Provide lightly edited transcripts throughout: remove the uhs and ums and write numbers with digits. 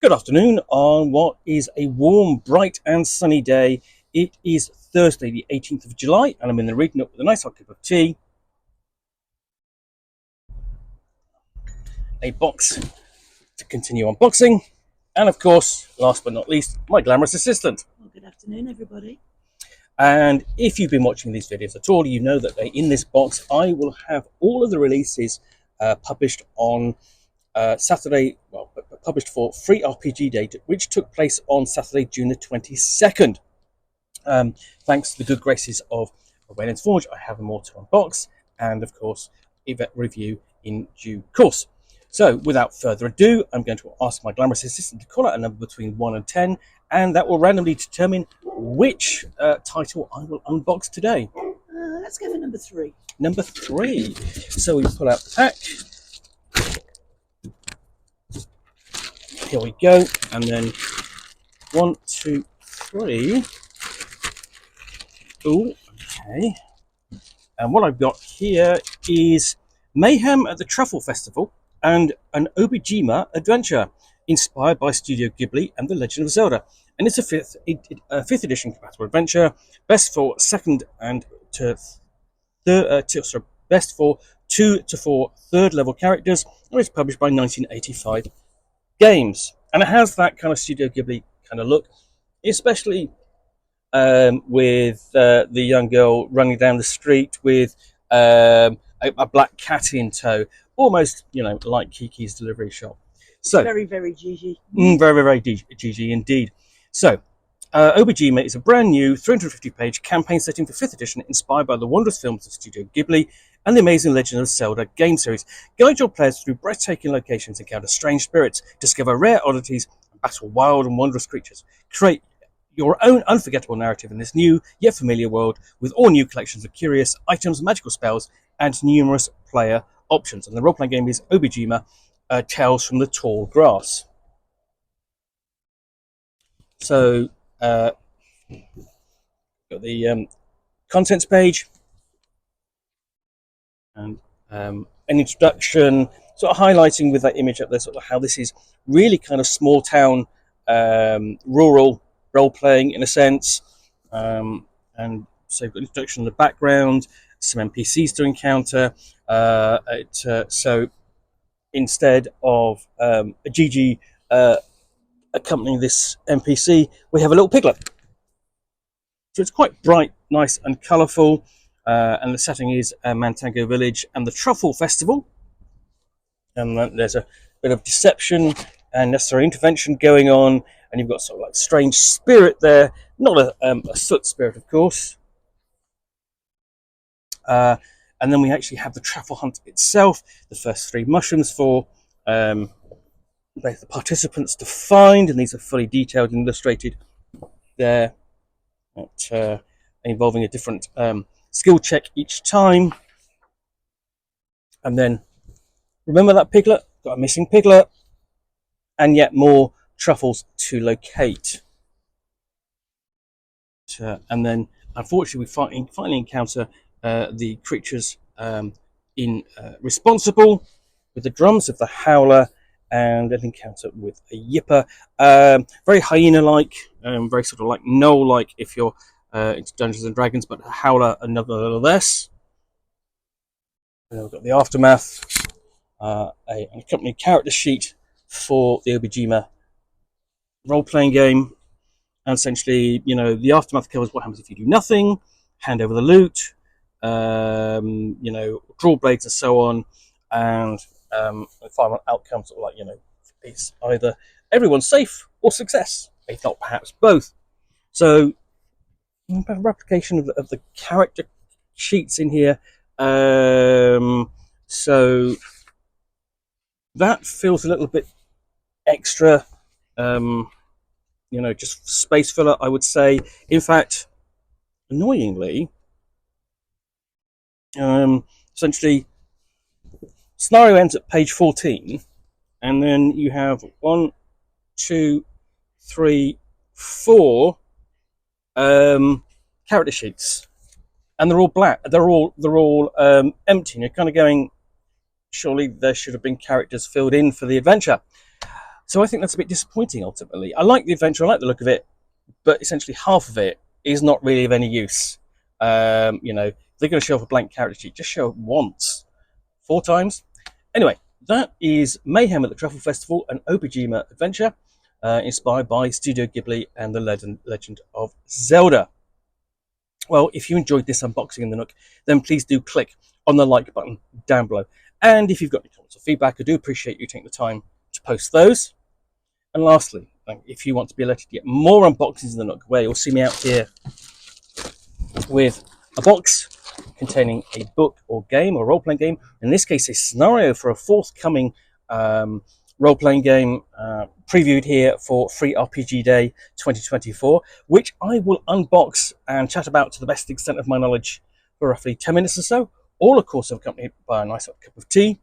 Good afternoon on what is a warm, bright and sunny day. It is Thursday the 18th of July and I'm in the reading up with a nice hot cup of tea, a box to continue unboxing, and of course, last but not least, my glamorous assistant. Well, good afternoon, everybody. And if you've been watching these videos at all, you know that in this box I will have all of the releases published on Saturday, published for Free RPG Day, which took place on Saturday, June the 22nd. Thanks to the good graces of Wayland's Forge, I have more to unbox, and of course, event review in due course. So, without further ado, I'm going to ask my glamorous assistant to call out a number between 1 and 10, and that will randomly determine which title I will unbox today. Let's go for number 3. Number 3. So we pull out the pack. Here we go, and then 1, 2, 3. Oh, okay. And what I've got here is Mayhem at the Truffle Festival and an Obojima Adventure, inspired by Studio Ghibli and The Legend of Zelda. And it's a fifth edition compatible adventure, best for best for 2 to 4 third level characters, and it's published by 1985 Games. And it has that kind of Studio Ghibli kind of look, especially with the young girl running down the street with a black cat in tow, almost, like Kiki's Delivery Shop. So very, very Gigi. Very, very Gigi indeed. So, Obojima is a brand new 350-page campaign setting for 5th edition, inspired by the wondrous films of Studio Ghibli and the amazing Legend of Zelda game series. Guide your players through breathtaking locations, encounter strange spirits, discover rare oddities, and battle wild and wondrous creatures. Create your own unforgettable narrative in this new yet familiar world with all new collections of curious items, magical spells, and numerous player options. And the role-playing game is Obojima Tales from the Tall Grass. So, got the contents page and an introduction, sort of highlighting with that image up there, sort of how this is really kind of small town, rural role playing in a sense. And so, you've got introduction in the background, some NPCs to encounter. So, instead of a GG accompanying this NPC, we have a little piglet. So it's quite bright, nice and colourful, and the setting is Mantango Village and the Truffle Festival. And there's a bit of deception and necessary intervention going on, and you've got sort of like strange spirit there, not a soot spirit, of course. And then we actually have the truffle hunt itself, the first 3 mushrooms for both the participants to find, and these are fully detailed and illustrated there, involving a different skill check each time. And then remember that piglet, got a missing piglet, and yet more truffles to locate. And then unfortunately we finally encounter the creatures in Responsible, with the drums of the Howler, and an encounter with a Yipper. Very hyena-like, very sort of like Gnoll-like if you're into Dungeons and Dragons, but a Howler nonetheless. And we've got the Aftermath, an accompanying character sheet for the Obojima role-playing game. And essentially, the Aftermath covers what happens if you do nothing, hand over the loot, draw blades and so on, and the final outcome sort of like, it's either everyone's safe or success, if not perhaps both. So, a replication of the character sheets in here. So that feels a little bit extra, just space filler, I would say. In fact, annoyingly, essentially, scenario ends at page 14, and then you have 1, 2, 3, 4 character sheets, and they're all black. They're all empty. And you're kind of going, surely there should have been characters filled in for the adventure. So I think that's a bit disappointing ultimately. I like the adventure, I like the look of it, but essentially half of it is not really of any use. If they're going to show off a blank character sheet, just show it once, 4 times. Anyway, that is Mayhem at the Truffle Festival, an Obojima Adventure, inspired by Studio Ghibli and the Legend of Zelda. Well, if you enjoyed this unboxing in the Nook, then please do click on the like button down below. And if you've got any comments or feedback, I do appreciate you taking the time to post those. And lastly, if you want to be alerted to get more unboxings in the Nook, where you'll see me out here with a box containing a book or game or role-playing game, in this case a scenario for a forthcoming role-playing game previewed here for Free RPG Day 2024, which I will unbox and chat about to the best extent of my knowledge for roughly 10 minutes or so, all of course accompanied by a nice cup of tea.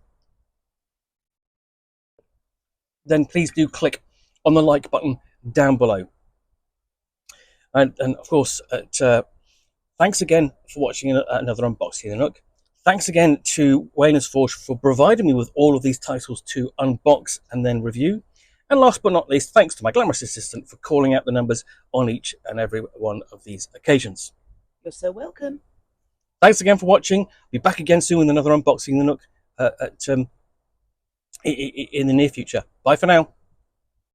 Then please do click on the like button down below. And of course, thanks again for watching another unboxing in the Nook. Thanks again to Wayland for providing me with all of these titles to unbox and then review. And last but not least, thanks to my glamorous assistant for calling out the numbers on each and every one of these occasions. You're so welcome. Thanks again for watching. Be back again soon with another unboxing in the Nook in the near future. Bye for now.